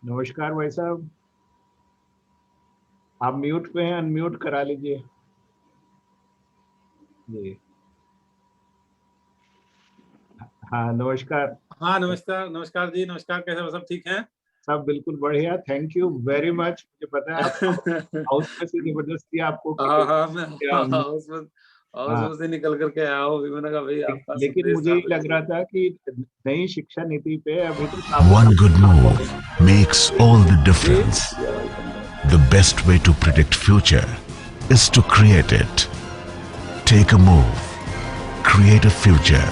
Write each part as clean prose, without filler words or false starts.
नमस्कार भाई साहब। आप म्यूट पे हैं, अनम्यूट करा लीजिए जी। हाँ नमस्कार। हाँ नमस्कार, नमस्कार जी, नमस्कार। कैसे हो, सब ठीक हैं? सब बिल्कुल बढ़िया, थैंक यू वेरी मच। मुझे पता है आप हाउस में से जबरदस्ती आपको हाँ हाँ, मैं हमने। हाउस हाँ में से निकल करके आया हूँ। अभी मैंने कहा भाई आपका लेकिन संदेश मुझे था ये तो लग रहा चलिए। था कि नई शिक्षा नीति पे अभी तक आप One good move makes all the जी, difference. Welcome back. The best way to predict future is to create it. Take a move. Create a future.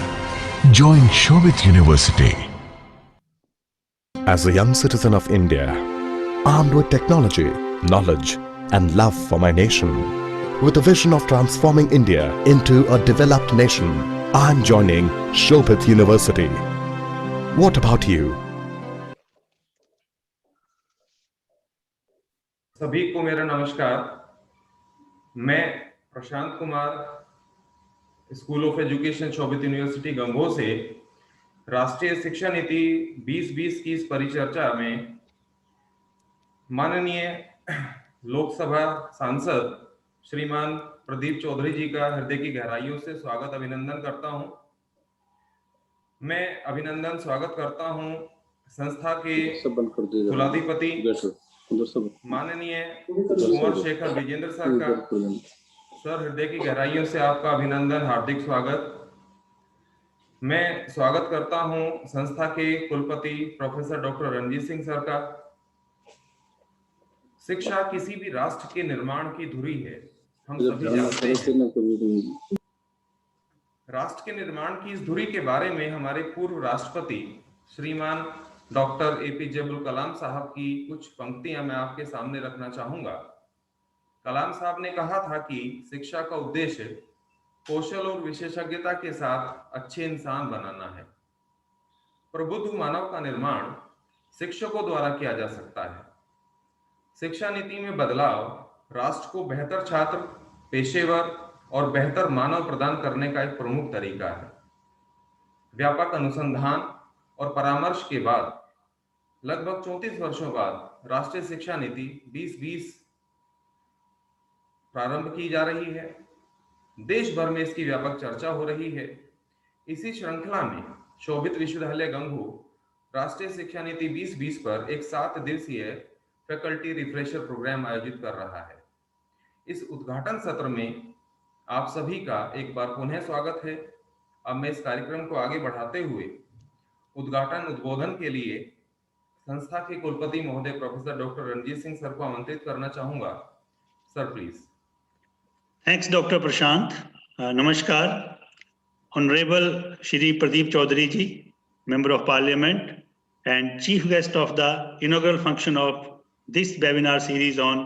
Join Shobit University. As a young citizen of India, armed with technology, knowledge, and love for my nation, with a vision of transforming India into a developed nation, I am joining Shobit University. What about you? सभी को मेरा नमस्कार। मैं Prashant Kumar, school of education Shobhit university Gangoh से राष्ट्रीय शिक्षा नीति 2020 की इस परिचर्चा में माननीय लोकसभा सांसद श्रीमान प्रदीप चौधरी जी का हृदय की गहराइयों से स्वागत अभिनंदन करता हूं। मैं अभिनंदन स्वागत करता हूं संस्था के कुलाधिपति माननीय कुंवर शेखर विजेंद्र सर का। सर, हृदय की गहराइयों से आपका अभिनंदन, हार्दिक स्वागत। मैं स्वागत करता हूं संस्था के कुलपति professor doctor Ranjit Singh sir का। शिक्षा किसी भी राष्ट्र के निर्माण की धुरी है, हम सभी जानते हैं। राष्ट्र के निर्माण की इस धुरी के बारे में हमारे पूर्व राष्ट्रपति श्रीमान डॉक्टर एपीजे अब्दुल कलाम साहब की कुछ पंक्तियां मैं आपके सामने रखना चाहूंगा। कलाम साहब ने कहा था कि शिक्षा का उद्देश्य कौशल और विशेषज्ञता के साथ अच्छे इंसान बनाना है। प्रबुद्ध मानव का निर्माण शिक्षकों द्वारा किया जा सकता है। शिक्षा नीति में बदलाव राष्ट्र को बेहतर छात्र, पेशेवर और बेहतर मानव प्रदान करने का एक प्रमुख तरीका है। व्यापक अनुसंधान और परामर्श के बाद लगभग 34 वर्षों बाद राष्ट्रीय शिक्षा नीति 2020 प्रारंभ की जा रही है। देश भर में इसकी व्यापक चर्चा हो रही है। इसी श्रृंखला में शोभित विश्वविद्यालय गंगोह राष्ट्रीय शिक्षा नीति 2020 पर एक 7 दिवसीय फैकल्टी रिफ्रेशर प्रोग्राम आयोजित कर रहा है। इस उद्घाटन सत्र में आप सभी का एक बार पुनः स्वागत है। अब मैं इस कार्यक्रम को आगे बढ़ाते हुए उद्घाटन उद्बोधन के लिए संस्था के कुलपति महोदय professor doctor Ranjit Singh sir को आमंत्रित करना चाहूंगा। Sir please. Thanks, Dr. Prashant. Namaskar. Honorable Shri Pradeep Chaudhary ji, Member of Parliament and Chief Guest of the inaugural function of this webinar series on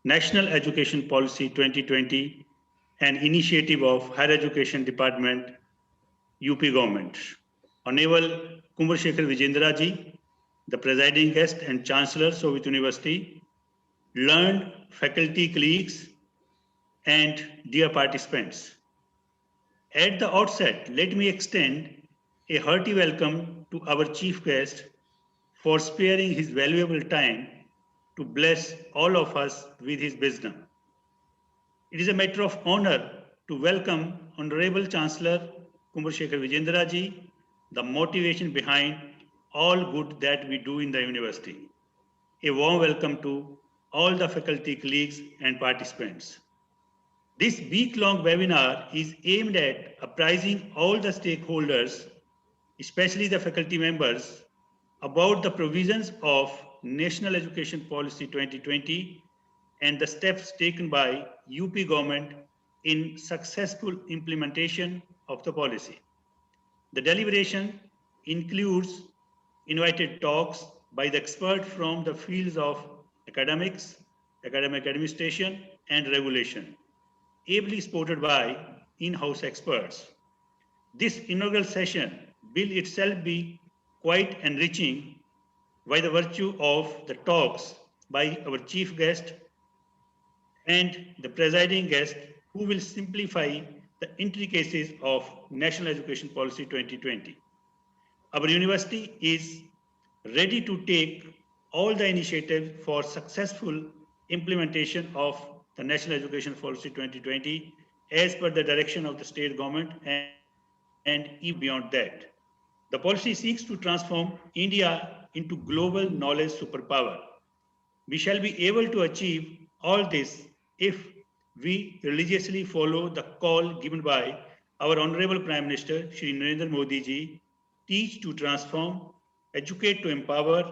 National Education Policy 2020, an initiative of Higher Education Department, UP Government. Honorable Kumar Shekhar Vijendra ji, the presiding guest and Chancellor, Soviet University, learned faculty colleagues, and dear participants. At the outset, let me extend a hearty welcome to our chief guest for sparing his valuable time to bless all of us with his wisdom. It is a matter of honor to welcome Honorable Chancellor Kumar Shekhar Vijendra ji, the motivation behind all good that we do in the university. A warm welcome to all the faculty colleagues and participants. This week-long webinar is aimed at apprising all the stakeholders, especially the faculty members, about the provisions of National Education Policy 2020 and the steps taken by UP government in successful implementation of the policy. The deliberation includes invited talks by the experts from the fields of academics, academic administration, and regulation, ably supported by in-house experts. This inaugural session will itself be quite enriching by the virtue of the talks by our chief guest and the presiding guest, who will simplify the intricacies of National Education Policy 2020. Our university is ready to take all the initiatives for successful implementation of the National Education Policy 2020 as per the direction of the state government and even beyond that. The policy seeks to transform India into global knowledge superpower. We shall be able to achieve all this if we religiously follow the call given by our Honorable Prime Minister, Shri Narendra Modi ji, teach to transform, educate to empower,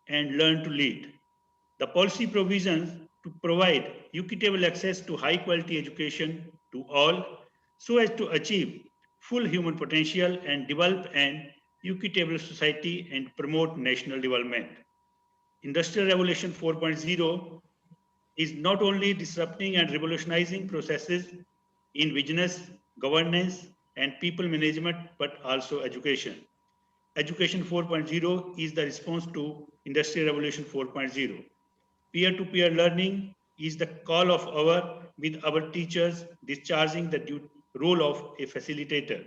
and learn to lead. The policy provisions to provide equitable access to high quality education to all so as to achieve full human potential and develop an equitable society and promote national development. Industrial Revolution 4.0 is not only disrupting and revolutionizing processes in business, governance, and people management, but also education. Education 4.0 is the response to Industrial Revolution 4.0. Peer-to-peer learning is the call of hour with our teachers discharging the role of a facilitator.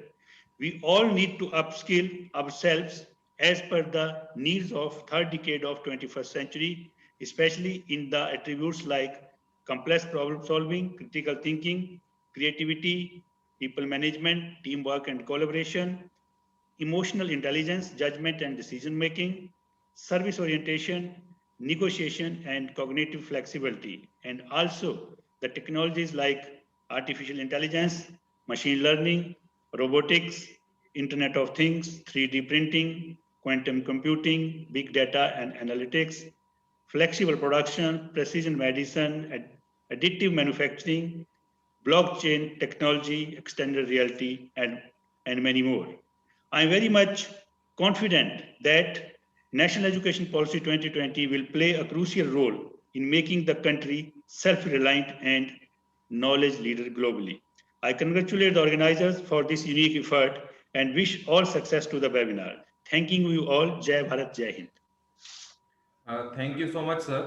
We all need to upskill ourselves as per the needs of third decade of 21st century, especially in the attributes like complex problem solving, critical thinking, creativity, people management, teamwork and collaboration, emotional intelligence, judgment and decision making, service orientation, negotiation and cognitive flexibility, and also the technologies like artificial intelligence, machine learning, robotics, Internet of Things, 3D printing, quantum computing, big data and analytics, flexible production, precision medicine, additive manufacturing, blockchain technology, extended reality, and many more. I am very much confident that National Education Policy 2020 will play a crucial role in making the country self-reliant and knowledge leader globally. I congratulate the organizers for this unique effort and wish all success to the webinar. Thanking you all. Jai Bharat, Jai Hind. Thank you so much sir.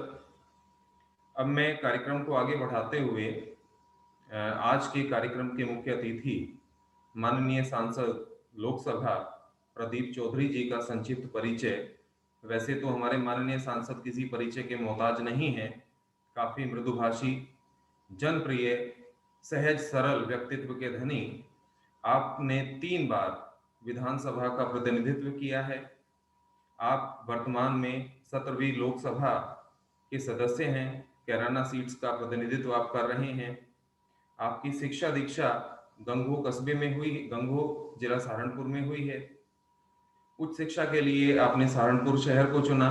अब मैं कार्यक्रम को आगे बढ़ाते हुए आज के कार्यक्रम के मुख्य अतिथि माननीय सांसद लोकसभा प्रदीप चौधरी जी का संक्षिप्त परिचय। वैसे तो हमारे माननीय सांसद किसी परिचय के मोहताज नहीं हैं, काफी मृदुभाषी, जनप्रिय, सहज सरल व्यक्तित्व के धनी। आपने 3 बार विधानसभा का प्रतिनिधित्व किया है। आप वर्तमान में 17वीं लोकसभा के सदस्य हैं। कैराना सीट्स का प्रतिनिधित्व आप कर रहे हैं। आपकी शिक्षा दीक्षा गंगोह कस्बे में हुई, गंगोह जिला सहारनपुर में हुई है। उच्च शिक्षा के लिए आपने सहारनपुर शहर को चुना।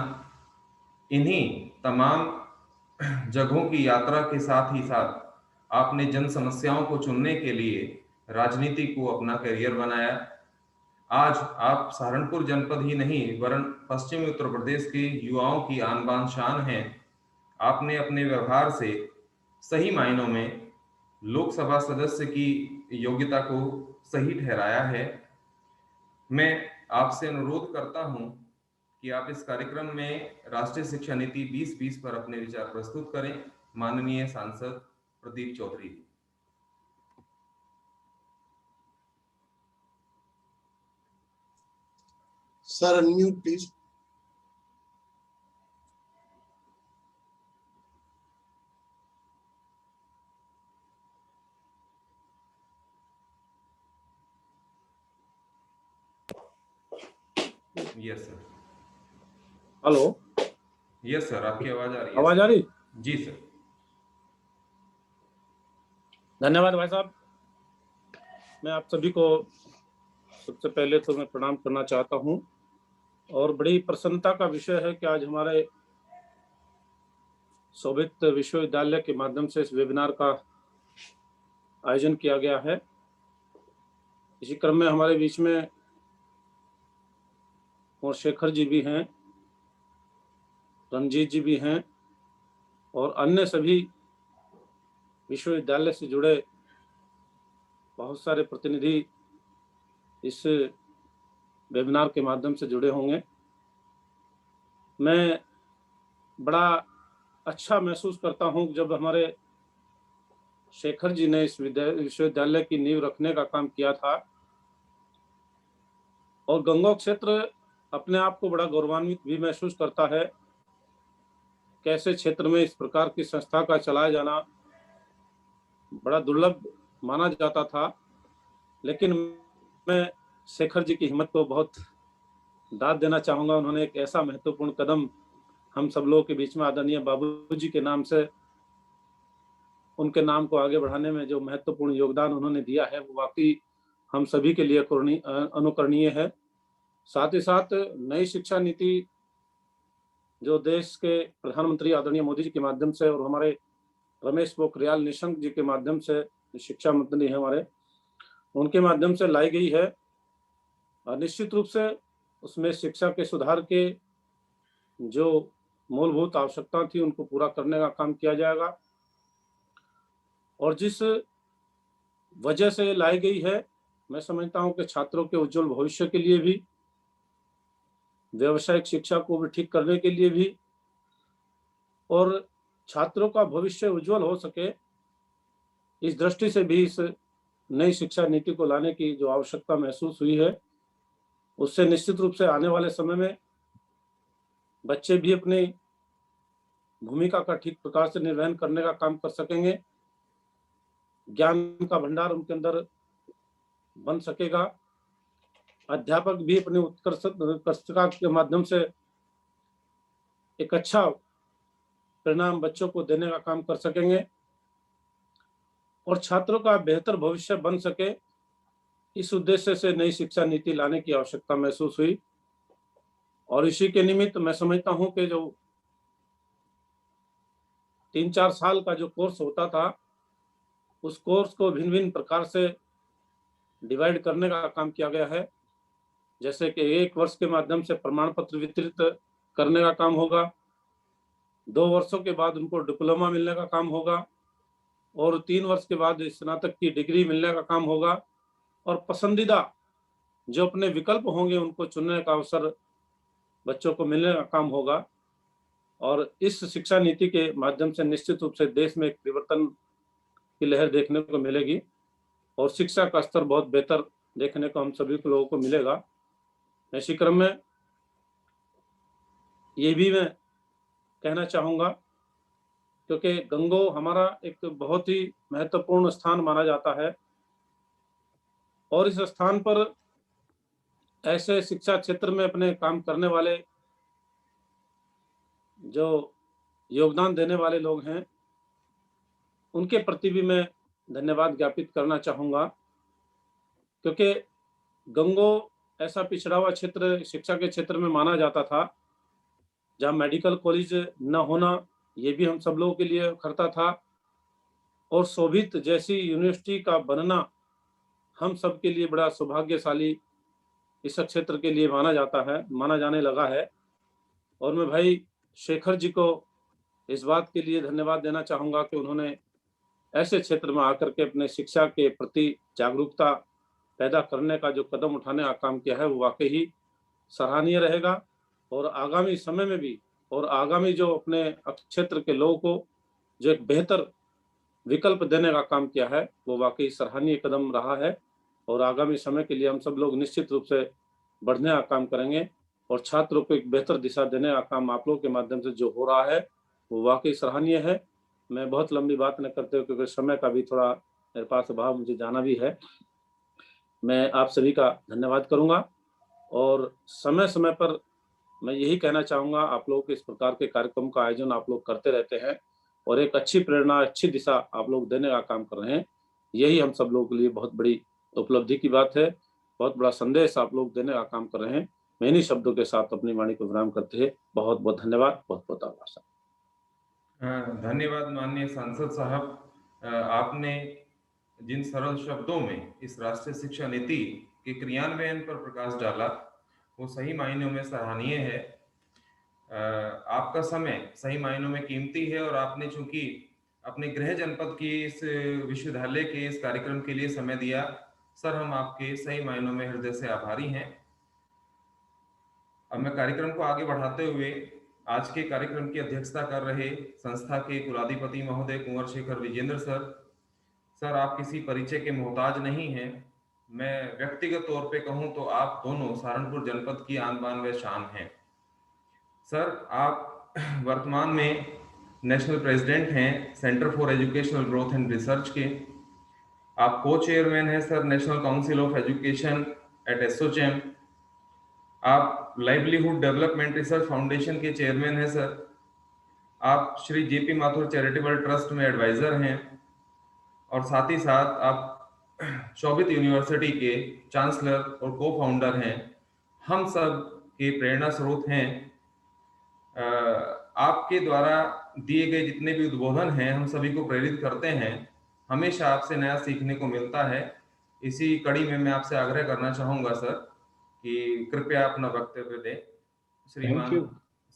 इन्हीं तमाम जगहों की यात्रा के साथ ही साथ आपने जन समस्याओं को चुनने के लिए राजनीति को अपना करियर बनाया। आज आप सहारनपुर जनपद ही नहीं वरन पश्चिमी उत्तर प्रदेश के युवाओं की आन बान शान हैं। आपने अपने व्यवहार से सही मायनों में लोकसभा सदस्य की योग्यता को सही ठहराया है। मैं आपसे अनुरोध करता हूं कि आप इस कार्यक्रम में राष्ट्रीय शिक्षा नीति 2020 पर अपने विचार प्रस्तुत करें। माननीय सांसद Pradeep Chaudhary. Sir, unmute please. Yes sir. Hello, yes sir, आपकी आवाज आ रही है। आवाज आ रही? जी सर। धन्यवाद भाई साहब। मैं आप सभी को सबसे पहले तो मैं प्रणाम करना चाहता हूं और बड़ी प्रसन्नता का विषय है कि आज हमारे शोभित विश्वविद्यालय के माध्यम से इस वेबिनार का आयोजन किया गया है। इसी क्रम में हमारे बीच में और शेखर जी भी हैं, रंजीत जी भी हैं और अन्य सभी विश्वविद्यालय से जुड़े बहुत सारे प्रतिनिधि इस वेबिनार के माध्यम से जुड़े होंगे। मैं बड़ा अच्छा महसूस करता हूं जब हमारे शेखर जी ने इस विश्वविद्यालय की नींव रखने का काम किया था और गंगोह क्षेत्र अपने आप को बड़ा गौरवान्वित भी महसूस करता है कैसे क्षेत्र में इस प्रकार की संस्था का चलाया जाना बड़ा दुर्लभ माना जाता था, लेकिन मैं शेखर जी की हिम्मत को बहुत दाद देना चाहूंगा। उन्होंने एक ऐसा महत्वपूर्ण कदम हम सब लोगों के बीच में आदरणीय बाबूजी के नाम से उनके नाम को आगे बढ़ाने में जो महत्वपूर्ण योगदान उन्होंने दिया है वो वाकई हम सभी के लिए अनुकरणीय है। साथ ही साथ नई शिक्षा नीति जो देश के प्रधानमंत्री आदरणीय मोदी जी के माध्यम से और हमारे रमेश पोखरियाल निशंक जी के माध्यम से, शिक्षा मंत्री है हमारे, उनके माध्यम से लाई गई है। और निश्चित रूप से उसमें शिक्षा के सुधार के जो मूलभूत आवश्यकता थी उनको पूरा करने का काम किया जाएगा। और जिस वजह से लाई गई है, मैं समझता हूं कि छात्रों के उज्जवल भविष्य के लिए भी, व्यावसायिक शिक्षा को भी ठीक करने के लिए भी, और छात्रों का भविष्य उज्जवल हो सके इस दृष्टि से भी इस नई शिक्षा नीति को लाने की जो आवश्यकता महसूस हुई है, उससे निश्चित रूप से आने वाले समय में बच्चे भी अपनी भूमिका का ठीक प्रकार से निर्वहन करने का काम कर सकेंगे। ज्ञान का भंडार उनके अंदर बन सकेगा। अध्यापक भी अपनी उत्कृष्टता के माध्यम से एक अच्छा परिणाम बच्चों को देने का काम कर सकेंगे और छात्रों का बेहतर भविष्य बन सके, इस उद्देश्य से नई शिक्षा नीति लाने की आवश्यकता महसूस हुई। और इसी के निमित्त मैं समझता हूं कि जो 3-4 साल का जो कोर्स होता था, उस कोर्स को भिन्न भिन्न प्रकार से डिवाइड करने का काम किया गया है। जैसे कि 1 वर्ष के माध्यम से प्रमाण पत्र वितरित करने का काम होगा, 2 वर्षों के बाद उनको डिप्लोमा मिलने का काम होगा और 3 वर्ष के बाद स्नातक की डिग्री मिलने का काम होगा। और पसंदीदा जो अपने विकल्प होंगे उनको चुनने का अवसर बच्चों को मिलने का काम होगा। और इस शिक्षा नीति के माध्यम से निश्चित रूप से देश में एक परिवर्तन की लहर देखने को मिलेगी और शिक्षा का स्तर बहुत बेहतर देखने को हम सभी लोगों को मिलेगा। इसी क्रम में ये भी मैं कहना चाहूंगा, क्योंकि गंगो हमारा एक बहुत ही महत्वपूर्ण स्थान माना जाता है और इस स्थान पर ऐसे शिक्षा क्षेत्र में अपने काम करने वाले जो योगदान देने वाले लोग हैं, उनके प्रति भी मैं धन्यवाद ज्ञापित करना चाहूंगा। क्योंकि गंगो ऐसा पिछड़ा हुआ क्षेत्र शिक्षा के क्षेत्र में माना जाता था जहाँ मेडिकल कॉलेज न होना ये भी हम सब लोगों के लिए खतरा था और शोभित जैसी यूनिवर्सिटी का बनना हम सब के लिए बड़ा सौभाग्यशाली इस क्षेत्र के लिए माना जाने लगा है। और मैं भाई शेखर जी को इस बात के लिए धन्यवाद देना चाहूंगा कि उन्होंने ऐसे क्षेत्र में आकर के अपने शिक्षा के प्रति जागरूकता पैदा करने का जो कदम उठाने का काम किया है वो वाकई ही सराहनीय रहेगा। और आगामी समय में भी और आगामी जो अपने क्षेत्र के लोगों को जो एक बेहतर विकल्प देने का काम किया है वो वाकई सराहनीय कदम रहा है। और आगामी समय के लिए हम सब लोग निश्चित रूप से बढ़ने का काम करेंगे और छात्रों को एक बेहतर दिशा देने का काम आप लोगों के माध्यम से जो हो रहा है वो वाकई सराहनीय है। मैं बहुत लंबी बात न करते हुए, क्योंकि समय का भी थोड़ा मेरे पास अभाव, मुझे जाना भी है, मैं आप सभी का धन्यवाद करूंगा। और समय समय पर मैं यही कहना चाहूंगा, आप लोगों के इस प्रकार के कार्यक्रम का आयोजन आप लोग करते रहते हैं और एक अच्छी प्रेरणा, अच्छी दिशा आप लोग देने का काम कर रहे हैं, यही हम सब लोगों के लिए बहुत बड़ी उपलब्धि की बात है, बहुत बड़ा संदेश आप लोग देने का काम कर रहे हैं। मैं इन्हीं शब्दों के साथ अपनी वाणी को विराम करते हैं। बहुत बहुत धन्यवाद, बहुत बहुत आभार। धन्यवाद माननीय सांसद साहब, आपने जिन सरल शब्दों में इस राष्ट्रीय शिक्षा नीति के क्रियान्वयन पर प्रकाश डाला वो सही मायनों में सराहनीय है। आपका समय सही मायनों में कीमती है और आपने चूंकि अपने गृह जनपद की इस विश्वविद्यालय के इस कार्यक्रम के लिए समय दिया, सर हम आपके सही मायनों में हृदय से आभारी हैं। अब मैं कार्यक्रम को आगे बढ़ाते हुए आज के कार्यक्रम की अध्यक्षता कर रहे संस्था के कुलाधिपति महोदय कुंवर शेखर विजेंद्र सर, आप किसी परिचय के मोहताज नहीं हैं। मैं व्यक्तिगत तौर पे कहूं तो आप दोनों सहारनपुर जनपद की आन बान व शान हैं। सर, आप वर्तमान में नेशनल प्रेसिडेंट हैं centre for educational growth and research के। आप को चेयरमैन हैं sir national council of education at ASSOCHAM. आप लाइवलीहुड डेवलपमेंट रिसर्च फाउंडेशन के चेयरमैन हैं सर। आप Shri JP Mathur charitable trust में एडवाइजर हैं, और साथ ही साथ आप शोभित यूनिवर्सिटी के चांसलर और को फाउंडर हैं। हम सब के प्रेरणा स्रोत हैं। आपके द्वारा दिए गए जितने भी उद्बोधन हैं हम सभी को प्रेरित करते हैं। हमेशा आपसे नया सीखने को मिलता है। इसी कड़ी में मैं आपसे आग्रह करना चाहूंगा सर कि कृपया अपना वक्तव्य दें। श्रीमान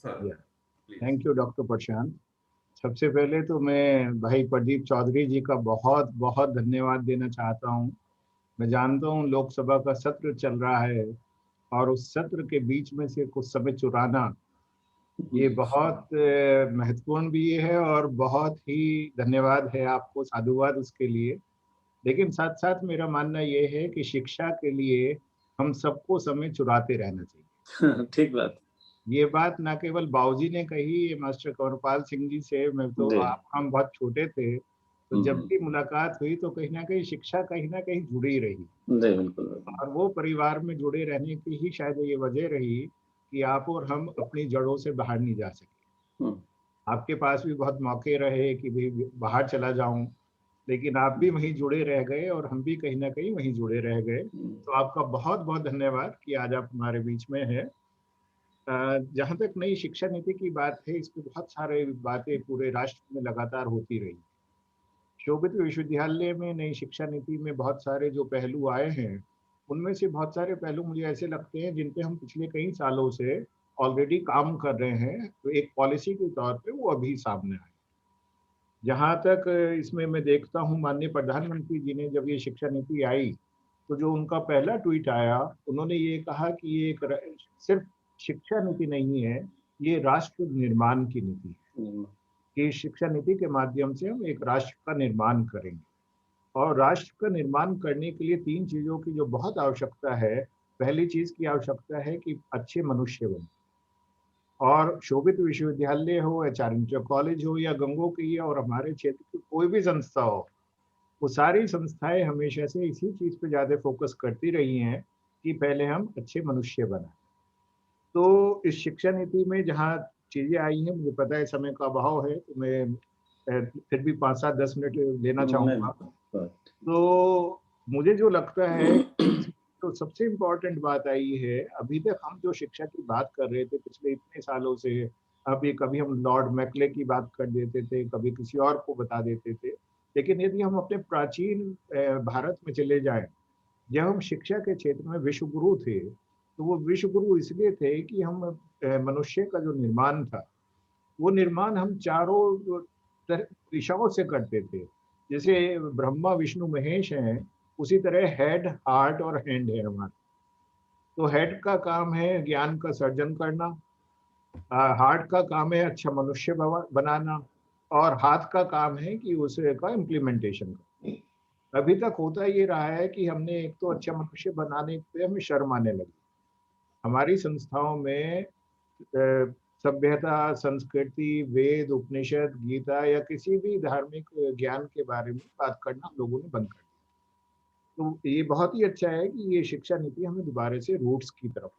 सर, थैंक यू डॉक्टर प्रशांत। सबसे पहले तो मैं भाई प्रदीप चौधरी जी का बहुत बहुत धन्यवाद देना चाहता हूं। मैं जानता हूं लोकसभा का सत्र चल रहा है और उस सत्र के बीच में से कुछ समय चुराना ये बहुत महत्वपूर्ण भी है और बहुत ही धन्यवाद है आपको, साधुवाद उसके लिए। लेकिन साथ साथ मेरा मानना ये है कि शिक्षा के लिए हम सबको समय चुराते रहना चाहिए। ठीक बात। ये बात ना केवल बाबूजी ने कही, मास्टर कंवरपाल सिंह जी से, मैं तो हम बहुत छोटे थे तो जब भी मुलाकात हुई तो कहीं ना कहीं शिक्षा कहीं ना कहीं जुड़ी रही। बिल्कुल। और वो परिवार में जुड़े रहने की ही शायद ये वजह रही कि आप और हम अपनी जड़ों से बाहर नहीं जा सके। आपके पास भी बहुत मौके रहे कि भी बाहर चला जाऊं, लेकिन आप भी वहीं जुड़े रह गए और हम भी कहीं ना कहीं वहीं जुड़े रह गए। तो आपका बहुत बहुत धन्यवाद कि आज आप हमारे बीच में हैं। जहाँ तक नई शिक्षा नीति की बात है, इस पर बहुत सारे बातें पूरे राष्ट्र में लगातार होती रही। शोभित विश्वविद्यालय में नई शिक्षा नीति में बहुत सारे जो पहलू आए हैं, उनमें से बहुत सारे पहलू मुझे ऐसे लगते हैं जिन पे हम पिछले कई सालों से ऑलरेडी काम कर रहे हैं, तो एक पॉलिसी के तौर पे वो अभी सामने आए। जहाँ तक इसमें मैं देखता हूँ, माननीय प्रधानमंत्री जी ने जब ये शिक्षा नीति आई तो जो उनका पहला ट्वीट आया, उन्होंने ये कहा कि ये एक सिर्फ शिक्षा नीति नहीं है, ये राष्ट्र निर्माण की नीति है कि शिक्षा नीति के माध्यम से हम एक राष्ट्र का निर्माण करेंगे। और राष्ट्र का निर्माण करने के लिए तीन चीजों की जो बहुत आवश्यकता है। पहली चीज की आवश्यकता है कि अच्छे मनुष्य बने, और शोभित विश्वविद्यालय हो, एचआर इंटर कॉलेज हो, या गंगो की और हमारे क्षेत्र की कोई भी संस्था हो, वो सारी संस्थाएं हमेशा से इसी चीज पे ज्यादा फोकस करती रही हैं कि पहले हम अच्छे मनुष्य बनाएं। तो इस शिक्षा नीति में जहाँ चीजें आई हैं, मुझे पता है समय का अभाव है तो मैं फिर भी 5-7-10 मिनट लेना चाहूँगा। तो मुझे जो लगता है तो सबसे इम्पोर्टेंट बात आई है, अभी तक हम जो शिक्षा की बात कर रहे थे पिछले इतने सालों से, अभी कभी हम लॉर्ड मैकले की बात कर देते थे, कभी किसी और को बता देते थे, लेकिन यदि हम अपने प्राचीन भारत में चले जाएं, जब हम शिक्षा के क्षेत्र में विश्व गुरु थे, तो वो विश्व गुरु इसलिए थे कि हम मनुष्य का जो निर्माण था, वो निर्माण हम चारों दिशाओं से करते थे। जैसे ब्रह्मा विष्णु महेश हैं, उसी तरह हेड, हार्ट और हैंड है हमारा। तो हेड का काम है ज्ञान का सर्जन करना, हार्ट का काम है अच्छा मनुष्य बनाना, और हाथ का काम है कि उसे का इम्प्लीमेंटेशन करना। अभी तक होता ये रहा है कि हमने एक तो अच्छा मनुष्य बनाने पे हमें शर्म आने लगी। हमारी संस्थाओं में सभ्यता, संस्कृति, वेद, उपनिषद, गीता या किसी भी धार्मिक ज्ञान के बारे में बात करना हम लोगों ने बंद कर दिया। तो ये बहुत ही अच्छा है कि ये शिक्षा नीति हमें दोबारा से रूट्स की तरफ।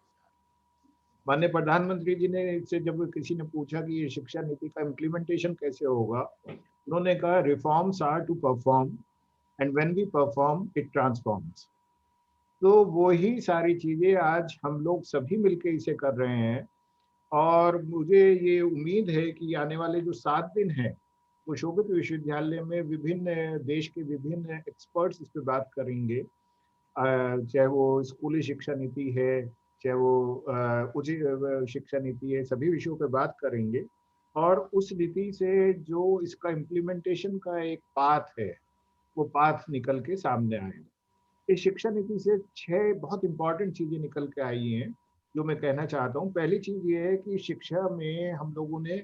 माननीय प्रधानमंत्री जी ने इससे जब किसी ने पूछा कि ये शिक्षा नीति का इम्प्लीमेंटेशन कैसे होगा, उन्होंने कहा reforms are to perform and when we perform it transforms. तो वो ही सारी चीजें आज हम लोग सभी मिलकर इसे कर रहे हैं, और मुझे ये उम्मीद है कि आने वाले जो 7 दिन हैं वो शोभित विश्वविद्यालय में विभिन्न देश के विभिन्न एक्सपर्ट्स इस पे बात करेंगे, चाहे वो स्कूली शिक्षा नीति है, चाहे वो उच्च शिक्षा नीति है, सभी विषयों पे बात करेंगे। और उस नीति से जो इसका इम्प्लीमेंटेशन का एक पाथ है, वो पाथ निकल के सामने आएगा। इस शिक्षा नीति से 6 बहुत इंपॉर्टेंट चीजें निकल के आई हैं जो मैं कहना चाहता हूँ। पहली चीज ये है कि शिक्षा में हम लोगों ने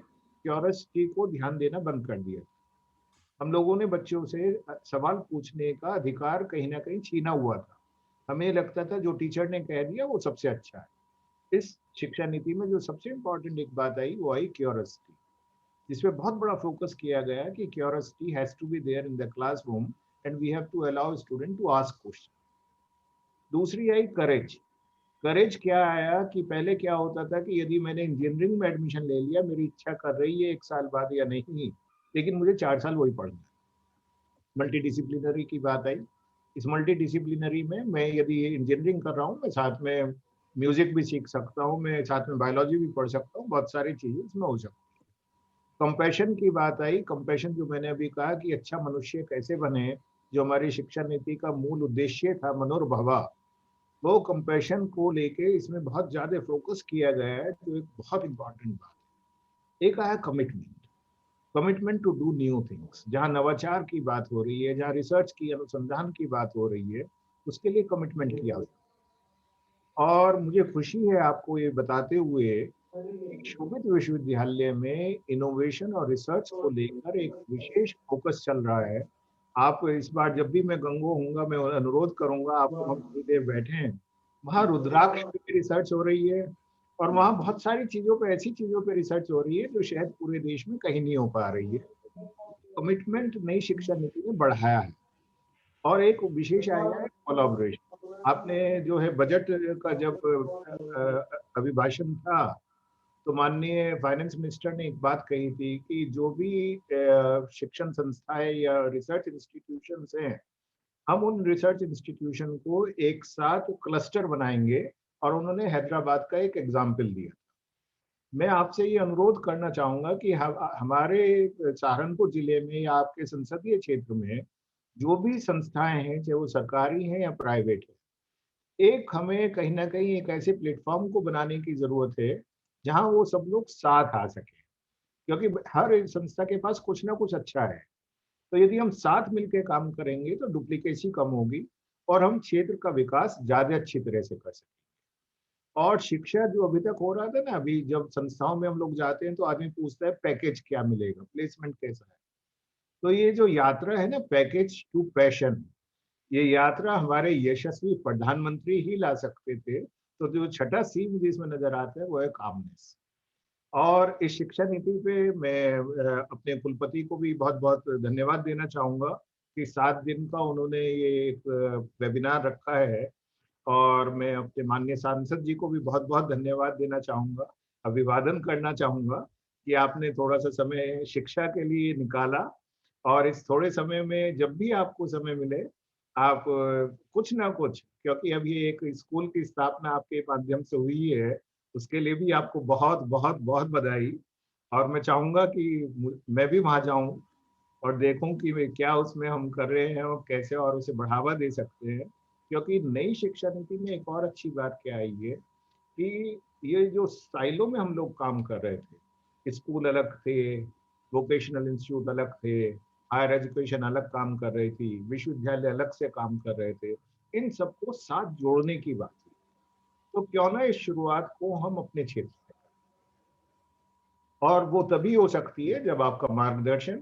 क्यूरियोसिटी को ध्यान देना बंद कर दिया। हम लोगों ने बच्चों से सवाल पूछने का अधिकार कहीं ना कहीं छीना हुआ था। हमें लगता था जो टीचर ने कह दिया वो सबसे अच्छा है। इस शिक्षा नीति में जो सबसे इम्पोर्टेंट एक बात आई वो आई क्यूरियोसिटी, जिसमें बहुत बड़ा फोकस किया गया कि curiosity has to be there in the classroom and we have to allow student to ask question. दूसरी आई करेज। करेज क्या आया कि पहले क्या होता था कि यदि मैंने इंजीनियरिंग में एडमिशन ले लिया, मेरी इच्छा कर रही है 1 साल बाद या नहीं, लेकिन मुझे 4 साल वही पढ़ना है। मल्टी डिसिप्लिनरी की बात आई। इस मल्टी डिसिप्लिनरी में मैं यदि इंजीनियरिंग कर रहा हूँ, मैं साथ में म्यूजिक भी सीख सकता हूँ, मैं साथ में बायोलॉजी भी पढ़ सकता हूँ, बहुत सारी चीजें इसमें हो सकती है। कंपैशन की बात आई। कंपैशन जो मैंने अभी कहा कि अच्छा मनुष्य कैसे बने, जो हमारी शिक्षा नीति का मूल उद्देश्य था मनोर्भवा, वो कंपैशन को लेके इसमें बहुत ज्यादा फोकस किया गया है, जो एक बहुत इंपॉर्टेंट बात है। एक आया commitment, commitment to do new things. जहाँ नवाचार की बात हो रही है, जहाँ रिसर्च की अनुसंधान की बात हो रही है, उसके लिए कमिटमेंट किया। और मुझे खुशी है आपको ये बताते हुए कि शोभित विश्वविद्यालय में इनोवेशन और रिसर्च को लेकर एक विशेष फोकस चल रहा है। आप इस बार जब भी मैं गंगो होऊंगा, मैं अनुरोध करूंगा आपको, हम थोड़ी देर बैठे हैं, वहाँ रुद्राक्ष पे रिसर्च हो रही है और वहाँ बहुत सारी चीजों पे, ऐसी चीजों पे रिसर्च हो रही है जो शायद पूरे देश में कहीं नहीं हो पा रही है। कमिटमेंट नई शिक्षा नीति ने बढ़ाया है। और एक विशेष आया है कोलैबोरेशन। आपने जो है बजट का जब अभिभाषण था, तो माननीय फाइनेंस मिनिस्टर ने एक बात कही थी कि जो भी शिक्षण संस्थाएं या रिसर्च इंस्टीट्यूशंस हैं, हम उन रिसर्च इंस्टीट्यूशन को एक साथ क्लस्टर बनाएंगे, और उन्होंने हैदराबाद का एक एग्जाम्पल दिया। मैं आपसे ये अनुरोध करना चाहूंगा कि हमारे सहारनपुर जिले में या आपके संसदीय क्षेत्र में जो भी संस्थाएं हैं, चाहे वो सरकारी हैं या प्राइवेट है, एक हमें कहीं ना कहीं एक ऐसे प्लेटफॉर्म को बनाने की जरूरत है जहां वो सब लोग साथ आ सके, क्योंकि हर एक संस्था के पास कुछ ना कुछ अच्छा है। तो यदि हम साथ मिलकर काम करेंगे तो डुप्लीकेसी कम होगी और हम क्षेत्र का विकास ज्यादा अच्छी तरह से कर सकेंगे। और शिक्षा जो अभी तक हो रहा था ना, अभी जब संस्थाओं में हम लोग जाते हैं तो आदमी पूछता है पैकेज क्या मिलेगा, प्लेसमेंट कैसा है। तो ये जो यात्रा है ना, पैकेज टू पैशन, ये यात्रा हमारे यशस्वी प्रधानमंत्री ही ला सकते थे। तो जो छठा सी मुझे इसमें नजर आता है वो है कामनेस। और इस शिक्षा नीति पे मैं अपने कुलपति को भी बहुत बहुत धन्यवाद देना चाहूँगा कि 7 दिन का उन्होंने ये एक वेबिनार रखा है। और मैं अपने माननीय सांसद जी को भी बहुत बहुत धन्यवाद देना चाहूँगा, अभिवादन करना चाहूँगा कि आपने थोड़ा सा समय शिक्षा के लिए निकाला। और इस थोड़े समय में जब भी आपको समय मिले, आप कुछ ना कुछ, क्योंकि अब ये एक स्कूल की स्थापना आपके माध्यम से हुई है, उसके लिए भी आपको बहुत बहुत बहुत बधाई। और मैं चाहूँगा कि मैं भी वहाँ जाऊँ और देखूं कि क्या उसमें हम कर रहे हैं और कैसे और उसे बढ़ावा दे सकते हैं। क्योंकि नई शिक्षा नीति में एक और अच्छी बात क्या आई है कि ये जो साइलों में हम लोग काम कर रहे थे, स्कूल अलग थे, वोकेशनल इंस्टीट्यूट अलग थे, हायर एजुकेशन अलग काम कर रही थी, विश्वविद्यालय अलग से काम कर रहे थे, इन सबको साथ जोड़ने की बात है। तो क्यों ना इस शुरुआत को हम अपने क्षेत्र में, और वो तभी हो सकती है जब आपका मार्गदर्शन,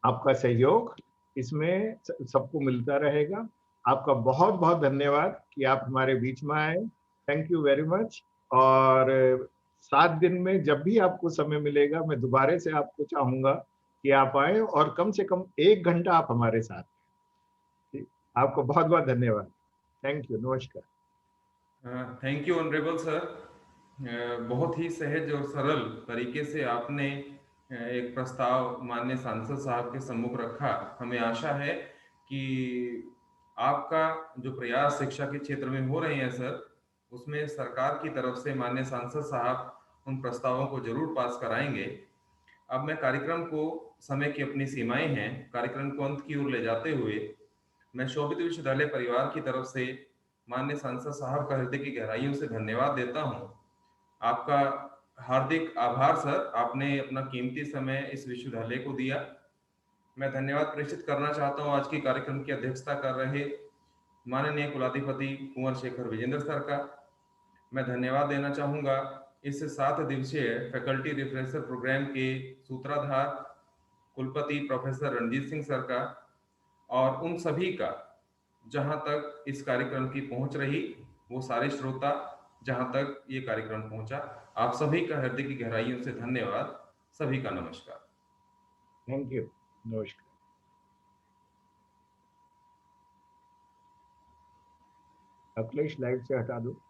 आपका सहयोग इसमें सबको मिलता रहेगा। आपका बहुत बहुत धन्यवाद कि आप हमारे बीच में आए। Thank you very much. और 7 दिन में जब भी आपको समय मिलेगा, मैं दोबारा से आपको चाहूंगा कि आप आए और कम से कम 1 घंटा आप हमारे साथ हैं। आपको बहुत बहुत धन्यवाद। Thank you. नमस्कार। Thank you honourable sir. बहुत ही सहज और सरल तरीके से आपने एक प्रस्ताव माननीय सांसद साहब के सम्मुख रखा। हमें आशा है कि आपका जो प्रयास शिक्षा के क्षेत्र में हो रहे हैं सर, उसमें सरकार की तरफ से माननीय सांसद साहब उन प्रस्तावों को जरूर पास कराएंगे। अब मैं कार्यक्रम को, समय की अपनी सीमाएं हैं, कार्यक्रम को अंत की ओर ले जाते हुए मैं शोभित विश्वविद्यालय परिवार की तरफ से माननीय सांसद साहब का हृदय की गहराइयों से धन्यवाद देता हूं। आपका हार्दिक आभार सर, आपने अपना कीमती समय इस विश्वविद्यालय को दिया। मैं धन्यवाद प्रेषित करना चाहता हूं आज की कार्यक्रम की अध्यक्षता कर रहे माननीय कुलाधिपति कुंवर शेखर विजेंद्र सर का। मैं धन्यवाद देना चाहूंगा इस 7 दिवसीय फैकल्टी रिफ्रेशर प्रोग्राम के सूत्रधार कुलपति प्रोफेसर रणजीत सिंह सर का, और उन सभी का जहां तक इस कार्यक्रम की पहुंच रही, वो सारे श्रोता जहां तक ये कार्यक्रम पहुंचा। आप सभी का हृदय की गहराइयों से धन्यवाद। सभी का नमस्कार। Thank you. नमस्कार। अखिलेश लाइट से हटा दो।